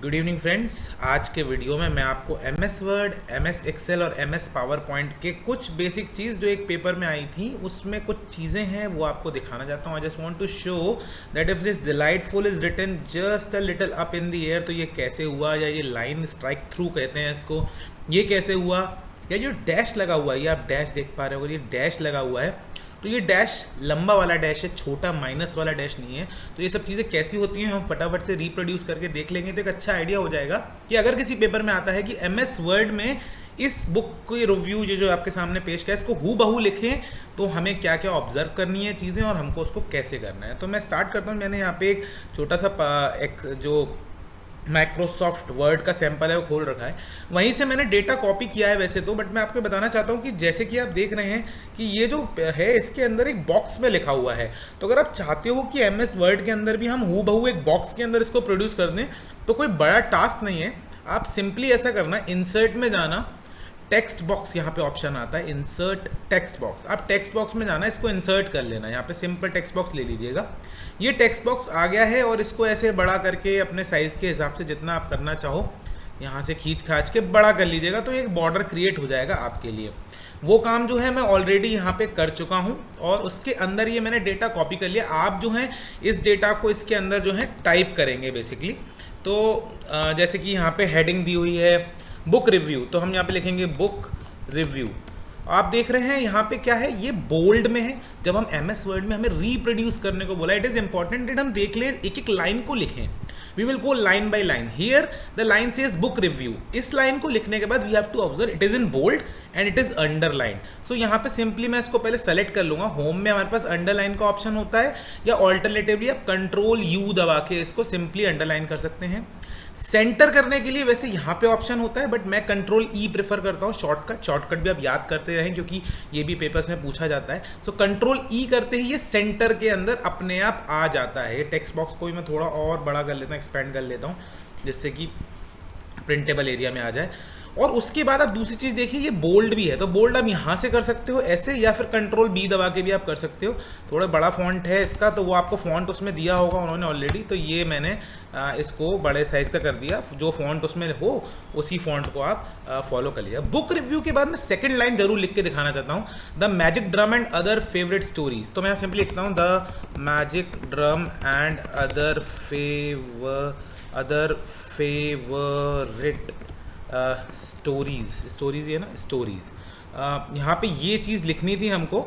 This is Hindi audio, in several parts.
Good evening friends. आज के वीडियो में मैं आपको MS वर्ड, MS एक्सेल और MS पावर पॉइंट के कुछ बेसिक चीज़ जो एक पेपर में आई थी उसमें कुछ चीज़ें हैं वो आपको दिखाना चाहता हूँ। I just want to show that if this delightful is written just a little up in the air, तो ये कैसे हुआ, या ये लाइन स्ट्राइक थ्रू कहते हैं इसको, ये कैसे हुआ, या जो डैश लगा हुआ है, ये आप डैश देख पा रहे हो, ये डैश लगा हुआ है, तो ये डैश लंबा वाला डैश है, छोटा माइनस वाला डैश नहीं है। तो ये सब चीज़ें कैसी होती हैं हम फटाफट से रिप्रोड्यूस करके देख लेंगे, तो एक अच्छा आइडिया हो जाएगा कि अगर किसी पेपर में आता है कि MS वर्ड में इस बुक के रिव्यू जो आपके सामने पेश किया है इसको हू बहू लिखें, तो हमें क्या क्या ऑब्जर्व करनी है चीज़ें और हमको उसको कैसे करना है। तो मैं स्टार्ट करता हूँ। मैंने यहाँ पे एक छोटा सा जो माइक्रोसॉफ्ट वर्ड का सैंपल है वो खोल रखा है, वहीं से मैंने डेटा कॉपी किया है वैसे तो, बट मैं आपको बताना चाहता हूँ कि जैसे कि आप देख रहे हैं कि ये जो है इसके अंदर एक बॉक्स में लिखा हुआ है। तो अगर आप चाहते हो कि MS वर्ड के अंदर भी हम हू बहू एक बॉक्स के अंदर इसको प्रोड्यूस कर दें तो कोई बड़ा टास्क नहीं है। आप सिंपली ऐसा करना, इंसर्ट में जाना, टेक्स्ट बॉक्स यहाँ पे ऑप्शन आता है, इंसर्ट टेक्स्ट बॉक्स। आप टेक्स्ट बॉक्स में जाना, इसको इंसर्ट कर लेना, यहाँ पे सिंपल टेक्स्ट बॉक्स ले लीजिएगा। ये टेक्स्ट बॉक्स आ गया है और इसको ऐसे बड़ा करके अपने साइज़ के हिसाब से जितना आप करना चाहो यहाँ से खींच खाच के बड़ा कर लीजिएगा, तो एक बॉर्डर क्रिएट हो जाएगा आपके लिए। वो काम जो है मैं ऑलरेडी यहाँ पे कर चुका हूँ और उसके अंदर ये मैंने डेटा कॉपी कर लिया। आप जो है इस डेटा को इसके अंदर जो है टाइप करेंगे बेसिकली। तो जैसे कि यहाँ पे हेडिंग दी हुई है बुक रिव्यू, तो हम यहाँ पे लिखेंगे बुक रिव्यू। आप देख रहे हैं यहाँ पे क्या है, ये बोल्ड में है। जब हम MS वर्ड में हमें रिप्रोड्यूस करने को बोला, इट इज इंपॉर्टेंट दैट हम देख लें, एक एक लाइन को लिखें। We will go line by line. Here the line says book review. इस लाइन को लिखने के बाद we have to observe it is in bold and it is underline. So यहाँ पे सिंपली मैं इसको पहले सेलेक्ट कर लूंगा। होम में हमारे पास अंडरलाइन का ऑप्शन होता है, या ऑल्टरनेटिवली आप Ctrl+U दबा के इसको सिंपली अंडरलाइन कर सकते हैं। सेंटर करने के लिए वैसे यहाँ पे ऑप्शन होता है, बट मैं Ctrl+E प्रेफर करता हूँ। शॉर्टकट भी आप याद करते रहें क्योंकि ये भी पेपर्स में पूछा जाता है। सो Ctrl+E करते ही ये सेंटर के अंदर अपने आप आ जाता है। टेक्स्ट बॉक्स को भी मैं थोड़ा और बड़ा कर लेता हूँ, एक्सपेंड कर लेता हूँ, जिससे कि प्रिंटेबल एरिया में आ जाए। और उसके बाद आप दूसरी चीज़ देखिए, ये बोल्ड भी है, तो बोल्ड आप यहाँ से कर सकते हो ऐसे, या फिर Ctrl+B दबा के भी आप कर सकते हो। थोड़ा बड़ा फॉन्ट है इसका, तो वो आपको फॉन्ट उसमें दिया होगा उन्होंने ऑलरेडी, तो ये मैंने इसको बड़े साइज़ का कर दिया। जो फॉन्ट उसमें हो उसी फॉन्ट को आप फॉलो कर लिया। बुक रिव्यू के बाद मैं सेकेंड लाइन जरूर लिख के दिखाना चाहता हूँ, the magic drum and other favourite stories. तो मैं सिंपली लिखता हूँ the magic drum and other favourite stories ये ना स्टोरीज। यहाँ पे ये चीज़ लिखनी थी हमको।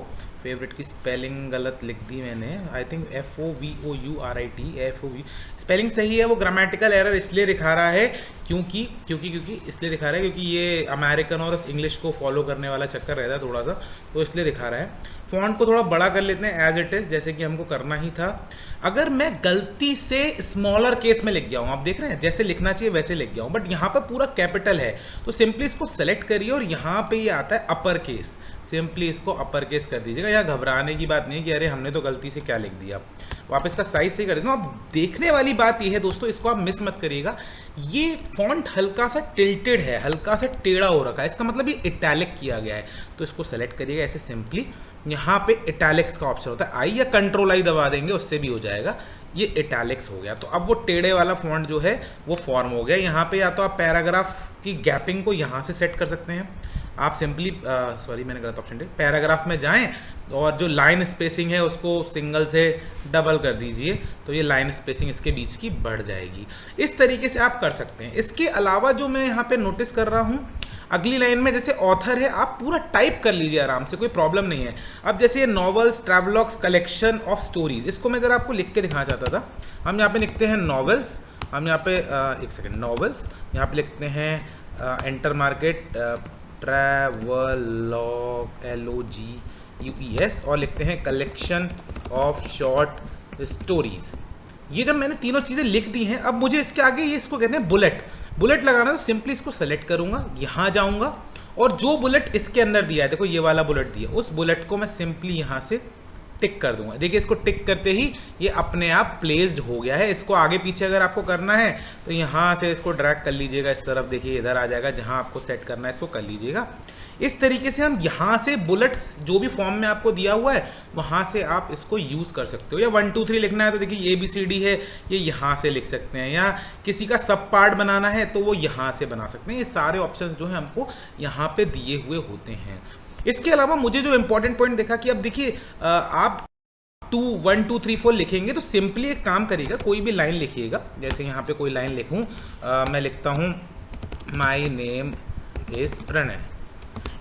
फेवरेट की स्पेलिंग गलत लिख दी मैंने, I think FOVOURIT, FOV spelling सही है, वो ग्रामेटिकल एरर इसलिए दिखा रहा है क्योंकि इसलिए दिखा रहा है क्योंकि ये अमेरिकन और इंग्लिश को फॉलो करने वाला चक्कर रहता है थोड़ा सा, तो इसलिए दिखा रहा है। फॉन्ट को थोड़ा बड़ा कर लेते हैं एज इट इज़, जैसे कि हमको करना ही था। अगर मैं गलती से स्मॉलर केस में लिख गया हूँ, आप देख रहे हैं जैसे लिखना चाहिए वैसे लिख गया हूँ, बट यहाँ पर पूरा कैपिटल है, तो सिंपली इसको सेलेक्ट करिए और यहाँ पे ये आता है अपर केस, सिंपली इसको अपर केस कर दीजिएगा। या घबराने की बात नहीं है कि अरे हमने तो गलती से क्या लिख दिया, वापस इसका साइज सही कर देना। अब देखने वाली बात ये है दोस्तों, इसको आप मिस मत करिएगा, ये फॉन्ट हल्का सा टिल्टेड है, हल्का सा टेढ़ा हो रखा है, इसका मतलब ये इटैलिक किया गया है। तो इसको सेलेक्ट करिएगा ऐसे सिंपली, यहाँ पे इटैलिक्स का ऑप्शन होता है, आई या Ctrl+I दबा देंगे उससे भी हो जाएगा। ये इटैलिक्स हो गया, तो अब वो टेढ़े वाला फॉन्ट जो है वो फॉर्म हो गया। यहाँ पे या तो आप पैराग्राफ की गैपिंग को यहाँ से सेट कर सकते हैं, आप सिंपली सॉरी मैंने गलत ऑप्शन दिया, पैराग्राफ में जाएं और जो लाइन स्पेसिंग है उसको सिंगल से डबल कर दीजिए, तो ये लाइन स्पेसिंग इसके बीच की बढ़ जाएगी। इस तरीके से आप कर सकते हैं। इसके अलावा जो मैं यहाँ पे नोटिस कर रहा हूँ, अगली लाइन में जैसे ऑथर है आप पूरा टाइप कर लीजिए आराम से, कोई प्रॉब्लम नहीं है। अब जैसे ये नॉवेल्स, ट्रैवलॉग्स, कलेक्शन ऑफ स्टोरीज, इसको मैं ज़रा आपको लिख के दिखाना चाहता था। हम यहाँ पे लिखते हैं नॉवेल्स, हम यहाँ पे एक सेकेंड, नॉवेल्स यहाँ पे लिखते हैं एंटर मार्केट ट्रैवलॉग LOGUES, और लिखते हैं कलेक्शन ऑफ शॉर्ट स्टोरीज। ये जब मैंने तीनों चीज़ें लिख दी हैं, अब मुझे इसके आगे ये इसको कहते हैं बुलेट लगाना। तो सिंपली इसको सेलेक्ट करूंगा, यहाँ जाऊंगा और जो बुलेट इसके अंदर दिया है, देखो ये वाला बुलेट दिया, उस बुलेट को मैं सिंपली यहाँ से टिक कर दूंगा। देखिए इसको टिक करते ही ये अपने आप प्लेस्ड हो गया है। इसको आगे पीछे अगर आपको करना है तो यहाँ से इसको ड्रैग कर लीजिएगा इस तरफ, देखिए इधर आ जाएगा, जहाँ आपको सेट करना है इसको कर लीजिएगा। इस तरीके से हम यहाँ से बुलेट्स जो भी फॉर्म में आपको दिया हुआ है वहाँ से आप इसको यूज़ कर सकते हो। या 1 2 3 लिखना है तो देखिए ABCD है, ये यहाँ से लिख सकते हैं, या किसी का सब पार्ट बनाना है तो वो यहाँ से बना सकते हैं। ये सारे ऑप्शंस जो है हमको यहाँ पे दिए हुए होते हैं। इसके अलावा मुझे जो इंपॉर्टेंट पॉइंट देखा कि अब देखिए आप 1 2 3 4 लिखेंगे तो सिंपली एक काम करिएगा, कोई भी लाइन लिखिएगा। जैसे यहाँ पे कोई लाइन लिखूँ, मैं लिखता हूँ माई नेम इज़ प्रणय।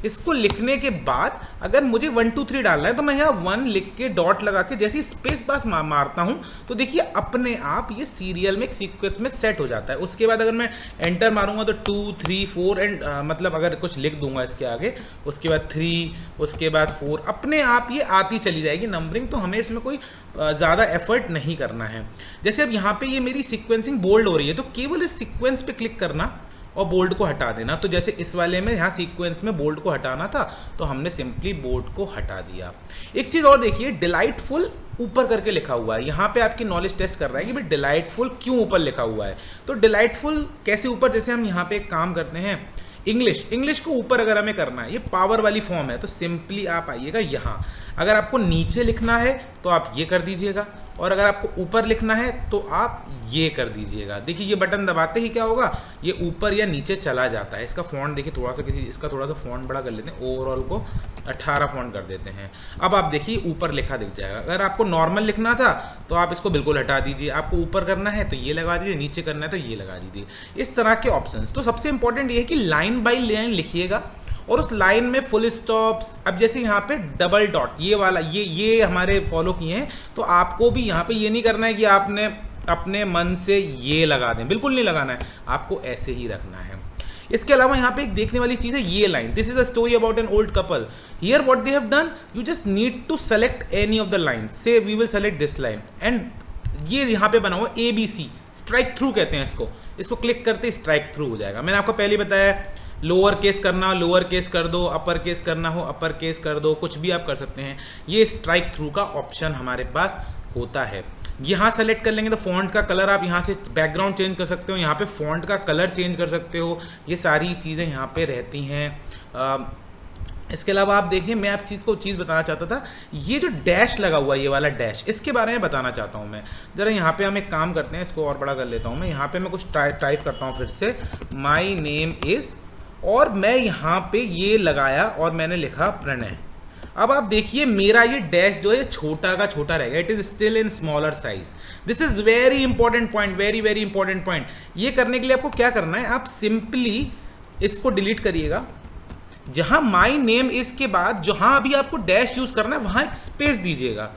इसको लिखने के बाद अगर मुझे 1 2 3 डालना है तो मैं यहाँ 1 लिख के डॉट लगा के जैसे स्पेस बार मारता हूँ तो देखिए अपने आप ये सीरियल में एक सीक्वेंस में सेट हो जाता है। उसके बाद अगर मैं एंटर मारूंगा तो 2 3 4 एंड मतलब अगर कुछ लिख दूंगा इसके आगे, उसके बाद 3, उसके बाद 4, अपने आप ये आती चली जाएगी नंबरिंग। तो हमें इसमें कोई ज़्यादा एफर्ट नहीं करना है। जैसे अब यहाँ पे ये मेरी सीक्वेंसिंग बोल्ड हो रही है तो केवल इस सीक्वेंस पे क्लिक करना और बोल्ड को हटा देना। तो जैसे इस वाले में यहाँ सीक्वेंस में बोल्ड को हटाना था तो हमने सिंपली बोल्ड को हटा दिया। एक चीज़ और देखिए, डिलाइटफुल ऊपर करके लिखा हुआ है। यहाँ पे आपकी नॉलेज टेस्ट कर रहा है कि भाई डिलाइटफुल क्यों ऊपर लिखा हुआ है। तो डिलाइटफुल कैसे ऊपर, जैसे हम यहाँ पे एक काम करते हैं, इंग्लिश को ऊपर अगर हमें करना है, ये पावर वाली फॉर्म है, तो सिंपली आप आइएगा यहाँ। अगर आपको नीचे लिखना है तो आप ये कर दीजिएगा, और अगर आपको ऊपर लिखना है तो आप ये कर दीजिएगा। देखिए ये बटन दबाते ही क्या होगा, ये ऊपर या नीचे चला जाता है। इसका फॉन्ट देखिए थोड़ा सा, इसका थोड़ा सा फॉन्ट बड़ा कर लेते हैं, ओवरऑल को 18 फॉन्ट कर देते हैं। अब आप देखिए ऊपर लिखा दिख जाएगा। अगर आपको नॉर्मल लिखना था तो आप इसको बिल्कुल हटा दीजिए, आपको ऊपर करना है तो ये लगा दीजिए, नीचे करना है तो ये लगा दीजिए। इस तरह के ऑप्शंस। तो सबसे इंपॉर्टेंट ये है कि लाइन बाई लाइन लिखिएगा और उस लाइन में फुल स्टॉप्स। अब जैसे यहाँ पे डबल डॉट ये वाला ये हमारे फॉलो किए हैं, तो आपको भी यहाँ पे ये नहीं करना है कि आपने अपने मन से ये लगा दें, बिल्कुल नहीं लगाना है, आपको ऐसे ही रखना है। इसके अलावा यहाँ पे एक देखने वाली चीज़ है ये line, this is a story about an old couple. Here what they have done, you just need to select any of the line, say we will select this line, and ये यहाँ पे बना हुआ ABC, स्ट्राइक थ्रू कहते हैं इसको क्लिक करते स्ट्राइक थ्रू हो जाएगा। मैंने आपको पहले बताया लोअर केस करना लोअर केस कर दो, अपर केस करना हो अपर केस कर दो, कुछ भी आप कर सकते हैं। ये स्ट्राइक थ्रू का ऑप्शन हमारे पास होता है। यहाँ सेलेक्ट कर लेंगे तो फॉन्ट का कलर आप यहाँ से बैकग्राउंड चेंज कर सकते हो, यहाँ पे फॉन्ट का कलर चेंज कर सकते हो, ये सारी चीज़ें यहाँ पे रहती हैं। इसके अलावा आप देखें, मैं आप चीज़ बताना चाहता था, ये जो डैश लगा हुआ है, ये वाला डैश, इसके बारे में बताना चाहता हूँ मैं। ज़रा यहाँ पे हम एक काम करते हैं, इसको और बड़ा कर लेता हूँ मैं। यहाँ पे मैं कुछ टाइप करता हूँ फिर से, माई नेम इज़, और मैं यहाँ पे ये लगाया और मैंने लिखा प्रणय। अब आप देखिए मेरा ये डैश जो है छोटा का छोटा रहेगा, it is still in smaller size. This is very important point, very very important point. ये करने के लिए आपको क्या करना है, आप सिंपली इसको डिलीट करिएगा। जहां माई नेम इज के बाद जहां अभी आपको डैश यूज करना है वहां एक स्पेस दीजिएगा,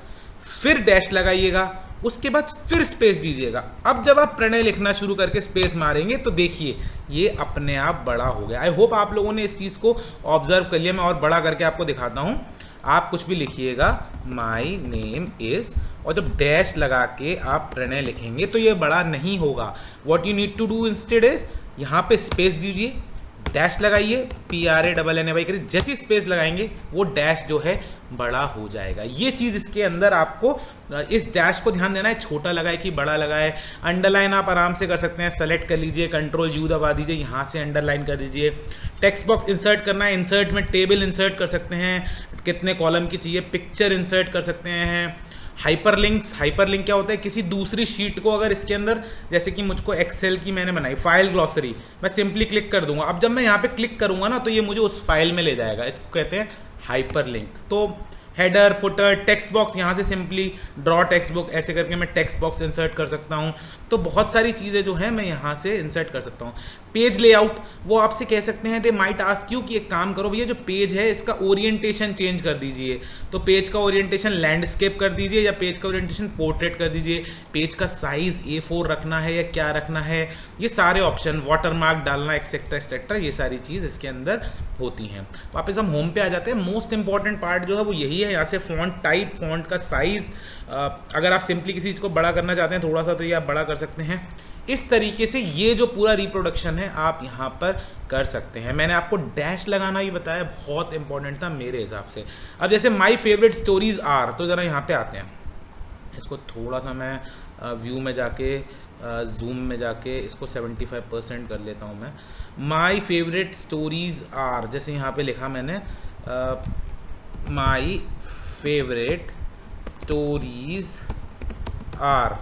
फिर डैश लगाइएगा, उसके बाद फिर स्पेस दीजिएगा। अब जब आप प्रणय लिखना शुरू करके स्पेस मारेंगे तो देखिए ये अपने आप बड़ा हो गया। आई होप आप लोगों ने इस चीज़ को ऑब्जर्व कर लिया। मैं और बड़ा करके आपको दिखाता हूँ। आप कुछ भी लिखिएगा, माई नेम इज, और जब डैश लगा के आप प्रणय लिखेंगे तो ये बड़ा नहीं होगा। What you need to do instead is, यहाँ पे स्पेस दीजिए, डैश लगाइए, PRANNY करिए, जैसी स्पेस लगाएंगे वो डैश जो है बड़ा हो जाएगा। ये चीज़ इसके अंदर आपको इस डैश को ध्यान देना है, छोटा लगाए कि बड़ा लगाए। अंडरलाइन आप आराम से कर सकते हैं, सेलेक्ट कर लीजिए, Ctrl U दबा दीजिए, यहाँ से अंडरलाइन कर दीजिए। टेक्स्ट बॉक्स इंसर्ट करना है, इंसर्ट में टेबल इंसर्ट कर सकते हैं, कितने कॉलम की चाहिए, पिक्चर इंसर्ट कर सकते हैं। हाइपरलिंक्स, हाइपरलिंक क्या होता है, किसी दूसरी शीट को अगर इसके अंदर, जैसे कि मुझको एक्सेल की मैंने बनाई फाइल ग्लॉसरी, मैं सिंपली क्लिक कर दूंगा। अब जब मैं यहाँ पे क्लिक करूंगा ना तो ये मुझे उस फाइल में ले जाएगा, इसको कहते हैं हाइपरलिंक। तो हेडर, फुटर, टेक्स्ट बॉक्स, यहाँ से सिंपली ड्रॉ टेक्स्ट बुक ऐसे करके मैं टेक्स्ट बॉक्स इंसर्ट कर सकता हूँ। तो बहुत सारी चीज़ें जो है मैं यहाँ से इंसर्ट कर सकता हूँ। पेज लेआउट, वो आपसे कह सकते हैं दे माइट आस्क यू कि एक काम करो भैया, जो पेज है इसका ओरिएंटेशन चेंज कर दीजिए। तो पेज का ओरिएंटेशन लैंडस्केप कर दीजिए या पेज का ओरिएंटेशन पोर्ट्रेट कर दीजिए। पेज का साइज A4 रखना है या क्या रखना है, ये सारे ऑप्शन, वाटरमार्क डालना, एक्सेट्रा एक्सेट्रा, ये सारी चीज़ इसके अंदर होती हैं। वापस हम होम पे आ जाते हैं। मोस्ट इंपॉर्टेंट पार्ट जो है वो यही है, लिया। यहाँ से फॉन्ट टाइप, फॉन्ट का साइज़, अगर आप सिंपली किसी चीज़ को बड़ा करना चाहते हैं थोड़ा सा तो ये आप बड़ा कर सकते हैं। इस तरीके से ये जो पूरा रिप्रोडक्शन है आप यहाँ पर कर सकते हैं। मैंने आपको डैश लगाना भी बताया, बहुत इंपॉर्टेंट था मेरे हिसाब से। अब जैसे माई फेवरेट स्टोरीज आर, तो ज़रा यहाँ पे आते हैं, इसको थोड़ा सा मैं व्यू में जाके जूम में जाके इसको 75% कर लेता हूँ मैं। माई फेवरेट स्टोरीज आर, जैसे यहाँ पे लिखा मैंने माई फेवरेट स्टोरीज आर।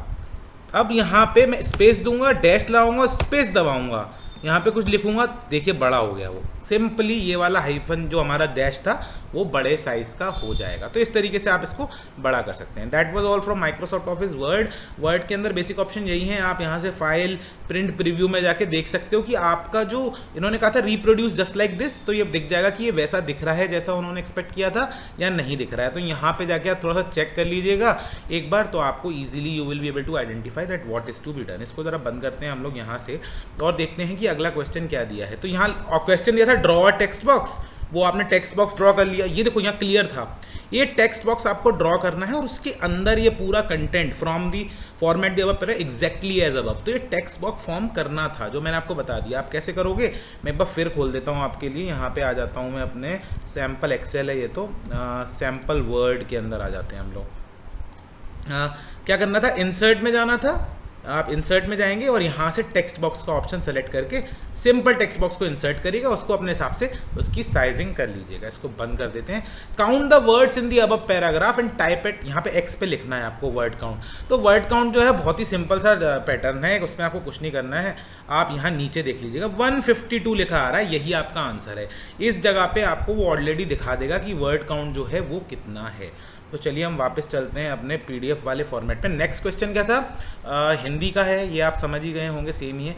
अब यहाँ पे मैं स्पेस दूंगा, डैश लाऊंगा, स्पेस दबाऊंगा, यहाँ पे कुछ लिखूंगा, देखिए बड़ा हो गया वो। सिंपली ये वाला हाइफन जो हमारा डैश था वो बड़े साइज का हो जाएगा। तो इस तरीके से आप इसको बड़ा कर सकते हैं। That was all from Microsoft office word. Word के अंदर बेसिक ऑप्शन यही हैं। आप यहाँ से फाइल, प्रिंट, प्रीव्यू में जाके देख सकते हो कि आपका जो इन्होंने कहा था रिप्रोड्यूस जस्ट लाइक दिस, तो ये दिख जाएगा कि ये वैसा दिख रहा है जैसा उन्होंने एक्सपेक्ट किया था या नहीं दिख रहा है। तो यहाँ पे जाके आप थोड़ा सा चेक कर लीजिएगा एक बार, तो आपको easily you will be able to identify that what is to be done. इसको जरा बंद करते हैं हम लोग यहाँ से और देखते हैं कि अगला क्वेश्चन क्या दिया है। तो यहाँ क्वेश्चन दिया था ड्रॉ अ टेक्स्ट बॉक्स, वो आपने टेक्स्ट बॉक्स ड्रॉ कर लिया। ये देखो यहाँ क्लियर था, ये टेक्स्ट बॉक्स आपको ड्रॉ करना है और उसके अंदर ये पूरा content from the format the above exactly as above. तो ये टेक्स्ट बॉक्स फॉर्म करना था जो मैंने आपको बता दिया। आप कैसे करोगे, मैं एक बार फिर खोल देता हूँ आपके लिए। यहाँ पे आ जाता हूँ मैं, अपने सैम्पल एक्सेल है ये, तो सैम्पल वर्ड के अंदर आ जाते हैं हम लोग। क्या करना था, इंसर्ट में जाना था। आप इंसर्ट में जाएंगे और यहाँ से टेक्स्ट बॉक्स का ऑप्शन सेलेक्ट करके सिंपल टेक्स्ट बॉक्स को इंसर्ट करिएगा, उसको अपने हिसाब से उसकी साइजिंग कर लीजिएगा। इसको बंद कर देते हैं। Count the words in the above paragraph and type it, यहाँ पे एक्स पे लिखना है आपको वर्ड काउंट। तो वर्ड काउंट जो है बहुत ही सिंपल सा पैटर्न है, उसमें आपको कुछ नहीं करना है। आप यहाँ नीचे देख लीजिएगा 152 लिखा आ रहा है, यही आपका आंसर है। इस जगह पे आपको वो ऑलरेडी दिखा देगा कि वर्ड काउंट जो है वो कितना है। तो चलिए हम वापस चलते हैं अपने पीडीएफ वाले फॉर्मेट पे। नेक्स्ट क्वेश्चन क्या था, हिंदी का है, ये आप समझ ही गए होंगे, सेम ही है।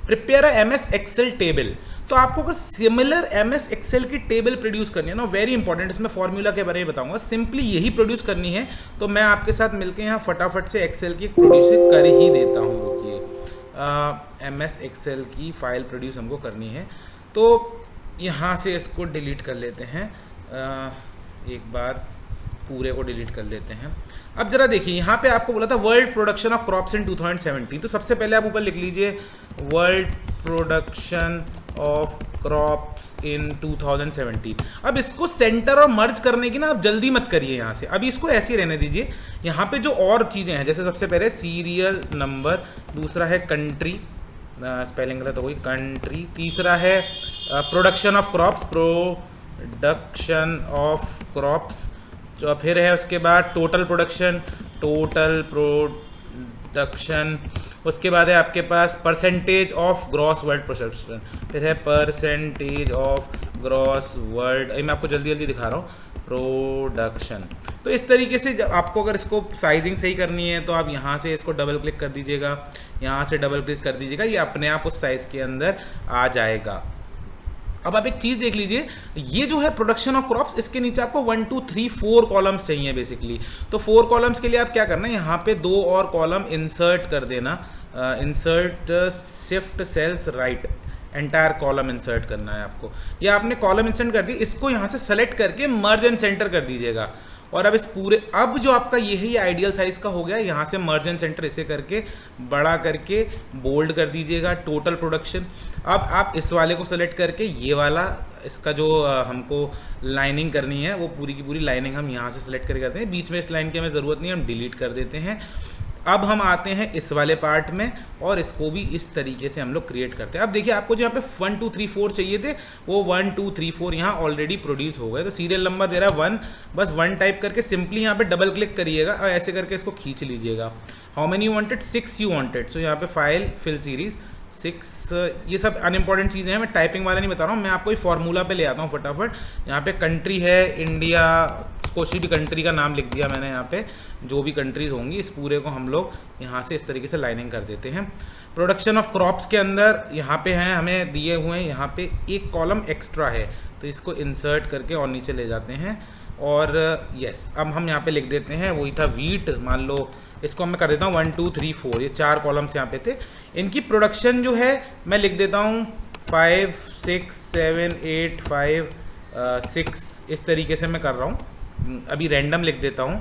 Prepare MS Excel table. तो आपको अगर सिमिलर एमएस एक्सेल की टेबल प्रोड्यूस करनी है ना, वेरी इंपॉर्टेंट, इसमें फॉर्मूला के बारे में बताऊंगा। सिंपली यही प्रोड्यूस करनी है, तो मैं आपके साथ मिलकर यहाँ फटाफट से एक्सेल की प्रोड्यूस कर ही देता हूँ। रुकिए, एमएस एक्सेल की फाइल प्रोड्यूस हमको करनी है, तो यहाँ से इसको डिलीट कर लेते हैं। एक बार पूरे को डिलीट कर लेते हैं। अब जरा देखिए, यहाँ पे आपको बोला था वर्ल्ड प्रोडक्शन ऑफ क्रॉप्स इन 2017। तो सबसे पहले आप ऊपर लिख लीजिए वर्ल्ड प्रोडक्शन ऑफ क्रॉप्स इन 2017। अब इसको सेंटर और मर्ज करने की ना आप जल्दी मत करिए यहाँ से, अभी इसको ऐसे ही रहने दीजिए। यहाँ पे जो और चीज़ें हैं, जैसे सबसे पहले सीरियल नंबर, दूसरा है कंट्री, स्पेलिंग गलत हो गई, कंट्री, तीसरा है production of crops, production of crops, तो फिर है उसके बाद टोटल प्रोडक्शन, टोटल प्रोडक्शन, उसके बाद है आपके पास percentage of gross world production, फिर है परसेंटेज ऑफ ग्रॉस वर्ल्ड, मैं आपको जल्दी जल्दी दिखा रहा हूँ, प्रोडक्शन। तो इस तरीके से जब आपको अगर इसको साइजिंग सही करनी है तो आप यहाँ से इसको डबल क्लिक कर दीजिएगा, यहाँ से डबल क्लिक कर दीजिएगा, ये अपने आप उस साइज़ के अंदर आ जाएगा। अब आप एक चीज़ देख लीजिए, ये जो है प्रोडक्शन ऑफ क्रॉप्स, इसके नीचे आपको 1 2 3 4 कॉलम्स चाहिए बेसिकली। तो 4 कॉलम्स के लिए आप क्या करना है, यहाँ पे 2 और कॉलम इंसर्ट कर देना, insert shift cells right, entire column insert करना है आपको। ये आपने कॉलम इंसर्ट कर दी, इसको यहाँ से सेलेक्ट करके मर्ज एंड सेंटर कर दीजिएगा। और अब इस पूरे, अब जो आपका यही आइडियल साइज का हो गया, यहाँ से मर्ज एंड सेंटर इसे करके बड़ा करके बोल्ड कर दीजिएगा, टोटल प्रोडक्शन। अब आप इस वाले को सेलेक्ट करके ये वाला, इसका जो हमको लाइनिंग करनी है वो पूरी की पूरी लाइनिंग हम यहाँ से सेलेक्ट करके करते हैं। बीच में इस लाइन की हमें ज़रूरत नहीं है, हम डिलीट कर देते हैं। अब हम आते हैं इस वाले पार्ट में और इसको भी इस तरीके से हम लोग क्रिएट करते हैं। अब देखिए, आपको जो यहाँ पे 1 2 3 4 चाहिए थे, वो 1 2 3 4 यहाँ ऑलरेडी प्रोड्यूस हो गए। तो सीरियल नंबर दे रहा है 1, बस 1 टाइप करके सिंपली यहाँ पे डबल क्लिक करिएगा और ऐसे करके इसको खींच लीजिएगा। How many you wanted, 6 you wanted. So यहाँ पे फाइल फिल सीरीज 6, ये सब अनइम्पॉर्टेंट चीज़ें हैं, मैं टाइपिंग वाला नहीं बता रहा हूँ, मैं आपको ये फॉर्मूला पे ले आता हूँ फटाफट। यहाँ पे कंट्री है इंडिया, कोई भी कंट्री का नाम लिख दिया मैंने यहाँ पे, जो भी कंट्रीज होंगी इस पूरे को हम लोग यहाँ से इस तरीके से लाइनिंग कर देते हैं। प्रोडक्शन ऑफ क्रॉप्स के अंदर यहाँ पे हैं, हमें दिए हुए हैं, यहाँ पे एक कॉलम एक्स्ट्रा है, तो इसको इंसर्ट करके और नीचे ले जाते हैं। और यस, अब हम यहाँ पे लिख देते हैं, वही था वीट, मान लो इसको मैं कर देता हूँ 1 2 3 4, ये 4 कॉलम्स यहाँ पे थे। इनकी प्रोडक्शन जो है मैं लिख देता हूँ 5 6 7 8 5 6, इस तरीके से मैं कर रहा हूँ। अभी रैंडम लिख देता हूँ।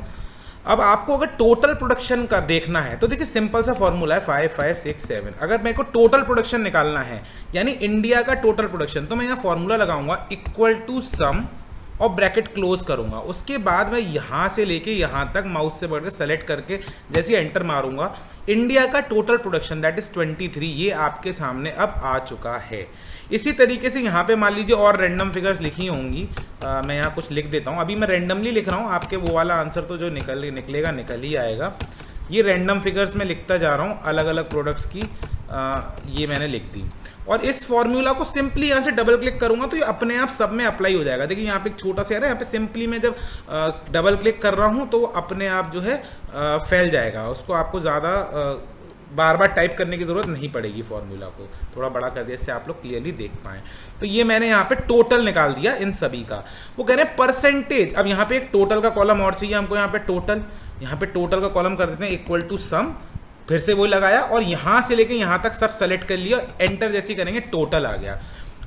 अब आपको अगर टोटल प्रोडक्शन का देखना है तो देखिए सिंपल सा फॉर्मूला है 5 5 6 7। अगर मेरे को टोटल प्रोडक्शन निकालना है यानी इंडिया का टोटल प्रोडक्शन, तो मैं यहाँ फॉर्मूला लगाऊंगा इक्वल टू सम और ब्रैकेट क्लोज करूंगा। उसके बाद मैं यहाँ से लेके यहाँ तक माउस से बढ़कर सेलेक्ट करके जैसे एंटर मारूंगा, इंडिया का टोटल प्रोडक्शन दैट इज 23 ये आपके सामने अब आ चुका है। इसी तरीके से यहाँ पे मान लीजिए और रैंडम फिगर्स लिखी होंगी, मैं यहाँ कुछ लिख देता हूँ। अभी मैं रैंडमली लिख रहा हूँ, आपके वो वाला आंसर तो जो निकलेगा निकल ही आएगा। ये रैंडम फिगर्स में लिखता जा रहा हूँ, अलग अलग प्रोडक्ट्स की ये मैंने लिख दी। और इस फॉर्मूला को सिंपली यहाँ से डबल क्लिक करूंगा तो ये अपने आप सब में अप्लाई हो जाएगा। देखिए यहाँ पे एक छोटा सा है, यहाँ पे सिंपली मैं जब डबल क्लिक कर रहा हूँ तो वो अपने आप जो है फैल जाएगा। उसको आपको ज़्यादा बार बार टाइप करने की ज़रूरत नहीं पड़ेगी। फॉर्मूला को थोड़ा बड़ा कर दिया इससे आप लोग क्लियरली देख पाएँ। तो ये मैंने यहाँ पे टोटल निकाल दिया इन सभी का। वो कह रहे हैं परसेंटेज। अब यहाँ पे एक टोटल का कॉलम और चाहिए हमको, यहाँ पे टोटल का कॉलम कर देते हैं इक्वल टू सम, फिर से वही लगाया और यहां से लेके यहां तक सब सेलेक्ट कर लिया, एंटर जैसे करेंगे टोटल आ गया।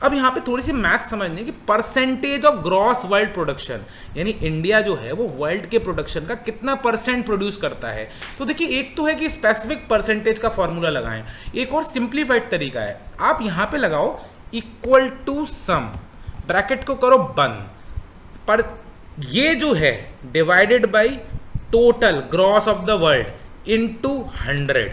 अब यहाँ पे थोड़ी सी मैथ समझने की, percentage of gross world production यानी इंडिया जो है वो वर्ल्ड के प्रोडक्शन का कितना परसेंट प्रोड्यूस करता है। तो देखिए एक तो है कि स्पेसिफिक परसेंटेज का फॉर्मूला लगाएं, एक और सिंप्लीफाइड तरीका है, आप यहाँ पे लगाओ इक्वल टू सम, ब्रैकेट को करो बंद, पर ये जो है divided by total gross of the world into 100।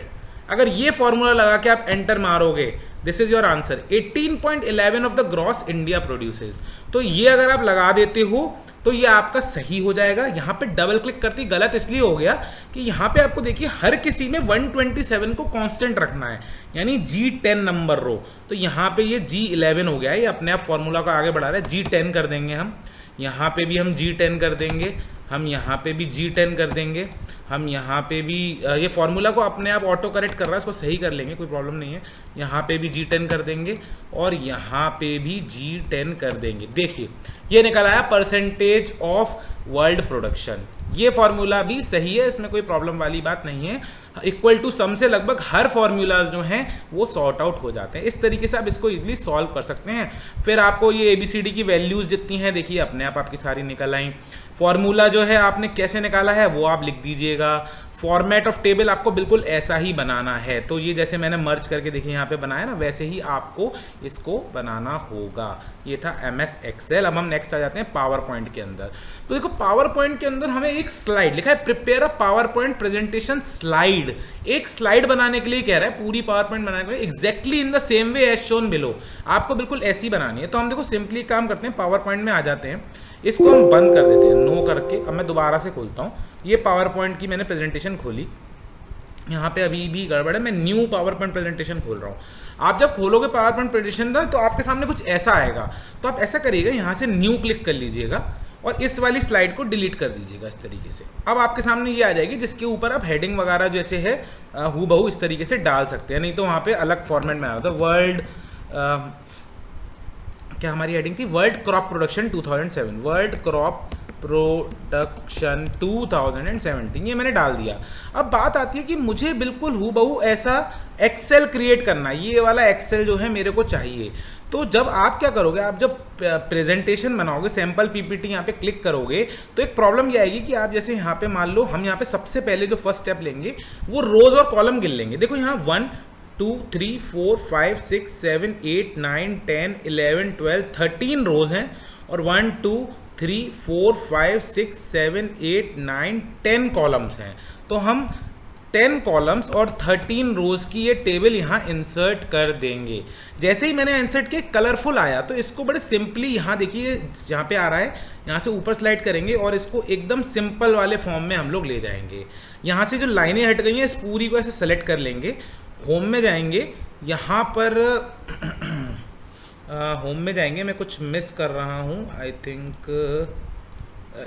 अगर ये फॉर्मूला लगा के आप एंटर मारोगे, this is your answer 18.11 of the gross India produces. तो ये अगर आप लगा देते हो तो ये आपका सही हो जाएगा। यहाँ पे डबल क्लिक करती गलत इसलिए हो गया कि यहाँ पे आपको देखिए हर किसी में 127 को कांस्टेंट रखना है, यानी G10 नंबर रो। तो यहाँ पे ये G11 हो गया, ये अपने आप फॉर्मूला को आगे बढ़ा रहा है। G10 कर देंगे हम, यहाँ पे भी हम G10 कर देंगे, हम यहाँ पे भी G10 कर देंगे, हम यहाँ पे भी ये फॉर्मूला को अपने आप ऑटो करेक्ट कर रहा है, इसको सही कर लेंगे, कोई प्रॉब्लम नहीं है। यहाँ पे भी G10 कर देंगे और यहाँ पे भी G10 कर देंगे। देखिए ये निकल आया परसेंटेज ऑफ वर्ल्ड प्रोडक्शन। ये फॉर्मूला भी सही है, इसमें कोई प्रॉब्लम वाली बात नहीं है। इक्वल टू सम से लगभग हर फॉर्मूलाज जो हैं वो सॉर्ट आउट हो जाते हैं। इस तरीके से आप इसको इजीली सॉल्व कर सकते हैं। फिर आपको ये ABCD की वैल्यूज जितनी हैं देखिए अपने आप आपकी सारी निकल आई। फॉर्मूला जो है आपने कैसे निकाला है वो आप लिख दीजिएगा। फॉर्मेट ऑफ टेबल आपको बिल्कुल ऐसा ही बनाना है, तो ये जैसे मैंने मर्ज करके देखिए यहाँ पे बनाया ना, वैसे ही आपको इसको बनाना होगा। ये था MS Excel। अब हम नेक्स्ट आ जाते हैं पावर पॉइंट के अंदर। तो देखो पावर पॉइंट के अंदर हमें एक स्लाइड लिखा है, prepare a power point presentation slide. एक स्लाइड बनाने के लिए कह रहा है, पूरी पावर पॉइंट बनाने के लिए exactly in the same way as shown below. आपको बिल्कुल ऐसी बनानी है। तो हम देखो सिंपली काम करते हैं, पावर पॉइंट में आ जाते हैं, इसको हम बंद कर देते हैं नो करके। अब मैं दोबारा से खोलता हूँ, ये पावर पॉइंट की मैंने प्रेजेंटेशन खोली, यहाँ पे अभी भी गड़बड़ है, मैं न्यू पावर पॉइंट प्रेजेंटेशन खोल रहा हूँ। आप जब खोलोगे पावर पॉइंट प्रेजेंटेशन तो आपके सामने कुछ ऐसा आएगा, तो आप ऐसा करिएगा, यहाँ से न्यू क्लिक कर लीजिएगा और इस वाली स्लाइड को डिलीट कर दीजिएगा इस तरीके से। अब आपके सामने ये आ जाएगी जिसके ऊपर आप हेडिंग वगैरह जैसे है हूबहू इस तरीके से डाल सकते हैं, नहीं तो वहाँ पे अलग फॉर्मेट में आया था। वर्ल्ड क्या हमारी हेडिंग थी, world crop production 2007, world crop production 2017, ये मैंने डाल दिया। अब बात आती है कि मुझे बिल्कुल हूबहू ऐसा एक्सेल क्रिएट करना है, ये वाला एक्सेल जो है मेरे को चाहिए। तो जब आप क्या करोगे, आप जब प्रेजेंटेशन बनाओगे, सैम्पल PPT यहाँ पे क्लिक करोगे, तो एक प्रॉब्लम ये आएगी कि आप जैसे यहाँ पे मान लो हम यहाँ पे सबसे पहले जो फर्स्ट स्टेप लेंगे वो रोज और कॉलम गिन लेंगे। देखो यहाँ 1 2 3 4 5 6 7 8 9 10 11 12 13 रोज हैं और 1 2 3 4 5 6 7 8 9 10 कॉलम्स हैं। तो हम 10 कॉलम्स और 13 रोज की ये टेबल यहाँ इंसर्ट कर देंगे। जैसे ही मैंने इंसर्ट किया कलरफुल आया, तो इसको बड़े सिंपली यहाँ देखिए यहाँ पे आ रहा है, यहाँ से ऊपर स्लाइड करेंगे और इसको एकदम सिंपल वाले फॉर्म में हम लोग ले जाएंगे। यहाँ से जो लाइनें हट गई हैं इस पूरी को ऐसे सेलेक्ट कर लेंगे, होम में जाएंगे, यहाँ पर होम में जाएंगे, मैं कुछ मिस कर रहा हूँ आई थिंक,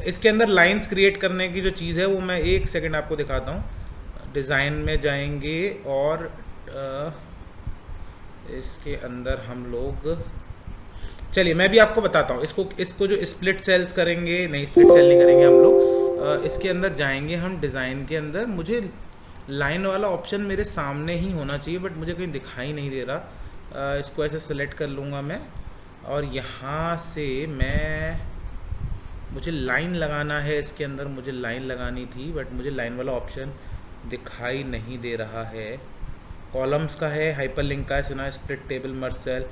इसके अंदर लाइंस क्रिएट करने की जो चीज़ है वो मैं एक सेकंड आपको दिखाता हूँ। डिज़ाइन में जाएंगे और इसके अंदर हम लोग, चलिए मैं भी आपको बताता हूँ, इसको जो स्प्लिट सेल्स करेंगे, नहीं स्प्लिट सेल नहीं करेंगे हम लोग, इसके अंदर जाएंगे हम डिज़ाइन के अंदर। मुझे लाइन वाला ऑप्शन मेरे सामने ही होना चाहिए बट मुझे कहीं दिखाई नहीं दे रहा। इसको ऐसे सेलेक्ट कर लूँगा मैं और यहाँ से मैं मुझे लाइन लगाना है इसके अंदर, मुझे लाइन लगानी थी बट मुझे लाइन वाला ऑप्शन दिखाई नहीं दे रहा है। कॉलम्स का है, हाइपरलिंक का है, सुना split table, merge cell,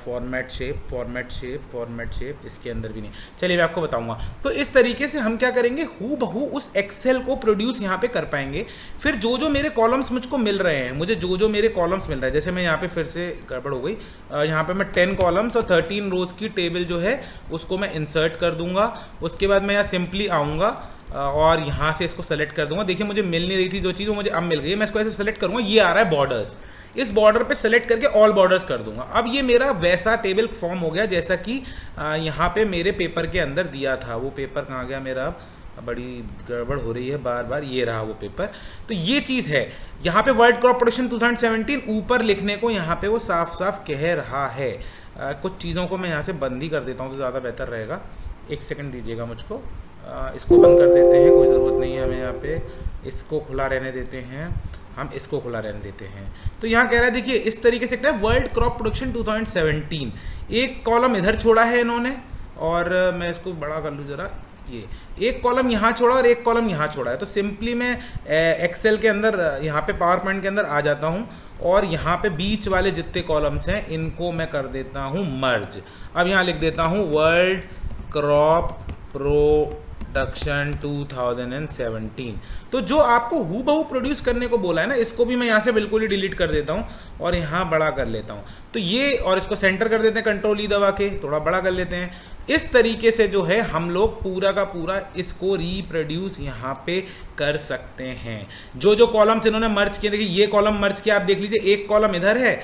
format shape, format shape, format shape, इसके अंदर भी नहीं। चलिए मैं आपको बताऊंगा। तो इस तरीके से हम क्या करेंगे, हू बहू उस एक्सेल को प्रोड्यूस यहाँ पे कर पाएंगे। फिर जो जो मेरे कॉलम्स मुझको मिल रहे हैं, मुझे जो जो मेरे कॉलम्स मिल रहे हैं, जैसे मैं यहाँ पे फिर से गड़बड़ हो गई, यहाँ पे मैं 10 कॉलम्स और 13 रोज की टेबल जो है उसको मैं इंसर्ट कर दूंगा। उसके बाद मैं यहाँ सिंपली आऊँगा और यहाँ से इसको सेलेक्ट कर दूंगा। देखिए मुझे मिल नहीं रही थी जो चीज़, वो मुझे अब मिल गई है। मैं इसको ऐसे सेलेक्ट करूँगा, ये आ रहा है बॉर्डर्स, इस बॉर्डर पे सेलेक्ट करके ऑल बॉर्डर्स कर दूंगा। अब ये मेरा वैसा टेबल फॉर्म हो गया जैसा कि यहाँ पे मेरे पेपर के अंदर दिया था। वो पेपर कहाँ गया मेरा, बड़ी गड़बड़ हो रही है बार बार, ये रहा वो पेपर। तो ये चीज़ है, यहाँ पे वर्ल्ड क्रॉप प्रोडक्शन 2017 ऊपर लिखने को यहाँ पे वो साफ साफ कह रहा है। कुछ चीज़ों को मैं यहाँ से बंद ही कर देता हूँ तो ज़्यादा बेहतर रहेगा। एक सेकंड दीजिएगा मुझको, इसको बंद कर देते हैं, कोई ज़रूरत नहीं है हमें यहाँ पे। इसको खुला रहने देते हैं, हम इसको खुला रहने देते हैं। तो यहाँ कह रहा है, देखिए इस तरीके से कहता है वर्ल्ड क्रॉप प्रोडक्शन 2017। एक कॉलम इधर छोड़ा है इन्होंने, और मैं इसको बड़ा कर लूँ ज़रा, ये एक कॉलम यहाँ छोड़ा और एक कॉलम यहाँ छोड़ा है। तो सिंपली मैं एक्सेल के अंदर, यहाँ पे पावर पॉइंट के अंदर आ जाता हूँ और यहाँ पे बीच वाले जितने कॉलम्स हैं इनको मैं कर देता हूँ मर्ज। अब यहाँ लिख देता हूँ वर्ल्ड क्रॉप प्रोडक्शन 2017। तो जो आपको हूबहू प्रोड्यूस करने को बोला है ना, इसको भी मैं यहाँ से बिल्कुल ही डिलीट कर देता हूँ और यहाँ बड़ा कर लेता हूँ। तो ये, और इसको सेंटर कर देते हैं कंट्रोल ई दबा के, थोड़ा बड़ा कर लेते हैं। इस तरीके से जो है हम लोग पूरा का पूरा इसको रीप्रोड्यूस यहाँ पे कर सकते हैं। जो जो कॉलम्स इन्होंने मर्ज किए, देखिए ये कॉलम मर्ज किया, आप देख लीजिए, एक कॉलम इधर है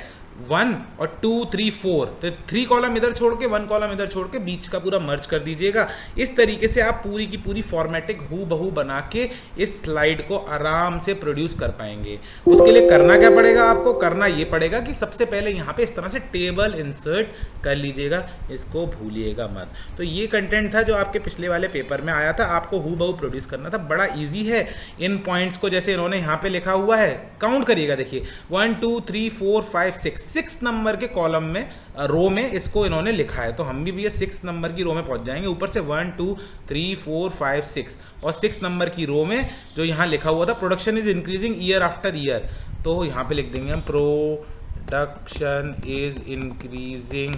1 और 2 3 4, तो 3 कॉलम इधर छोड़ के 1 कॉलम इधर छोड़ के बीच का पूरा मर्ज कर दीजिएगा। इस तरीके से आप पूरी की पूरी फॉर्मेटिक हूबहू बना के इस स्लाइड को आराम से प्रोड्यूस कर पाएंगे। उसके लिए करना क्या पड़ेगा, आपको करना ये पड़ेगा कि सबसे पहले यहाँ पे इस तरह से टेबल इंसर्ट कर लीजिएगा, इसको भूलिएगा मत। तो ये कंटेंट था जो आपके पिछले वाले पेपर में आया था, आपको हूबहू प्रोड्यूस करना था। बड़ा ईजी है। इन पॉइंट्स को जैसे इन्होंने यहाँ पे लिखा हुआ है, काउंट करिएगा, देखिए 1 2 3 4 5 6 नंबर के कॉलम में, रो में इसको इन्होंने लिखा है। तो हम भी ये 6 नंबर की रो में पहुंच जाएंगे। ऊपर से 1 2 3 4 5 6 और 6 नंबर की रो में जो यहाँ लिखा हुआ था production is increasing year after year, तो यहाँ पे लिख देंगे हम production is increasing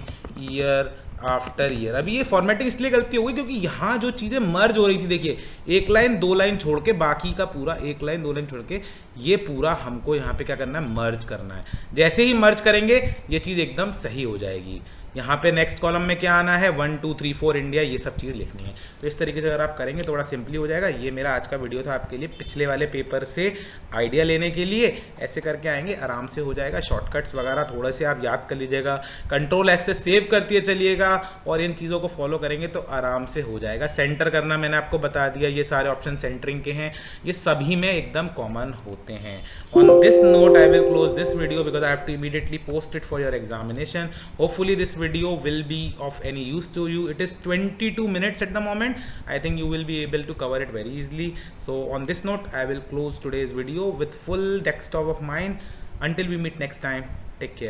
year after year. अभी ये फॉर्मेटिंग इसलिए गलती हो गई क्योंकि यहाँ जो चीज़ें मर्ज हो रही थी, देखिए एक लाइन दो लाइन छोड़ के, बाकी का पूरा एक लाइन दो लाइन छोड़ के, ये पूरा हमको यहाँ पे क्या करना है, मर्ज करना है। जैसे ही मर्ज करेंगे ये चीज़ एकदम सही हो जाएगी। यहाँ पे नेक्स्ट कॉलम में क्या आना है, 1 2 3 4 इंडिया, ये सब चीज़ें लिखनी है। तो इस तरीके से अगर आप करेंगे तो बड़ा सिंपली हो जाएगा। ये मेरा आज का वीडियो था आपके लिए, पिछले वाले पेपर से आइडिया लेने के लिए। ऐसे करके आएंगे, आराम से हो जाएगा। शॉर्टकट्स वगैरह थोड़े से आप याद कर लीजिएगा, कंट्रोल एस से सेव करते चलिएगा और इन चीज़ों को फॉलो करेंगे तो आराम से हो जाएगा। सेंटर करना मैंने आपको बता दिया, ये सारे ऑप्शन सेंटरिंग के हैं, ये सभी में एकदम कॉमन होते हैं। On this note I will close this video because I have to immediately post it for your examination. Hopefully this video will be of any use to you. It is 22 minutes at the moment. I think you will be able to cover it very easily. So on this note, I will close today's video with full desktop of mine. Until we meet next time, take care.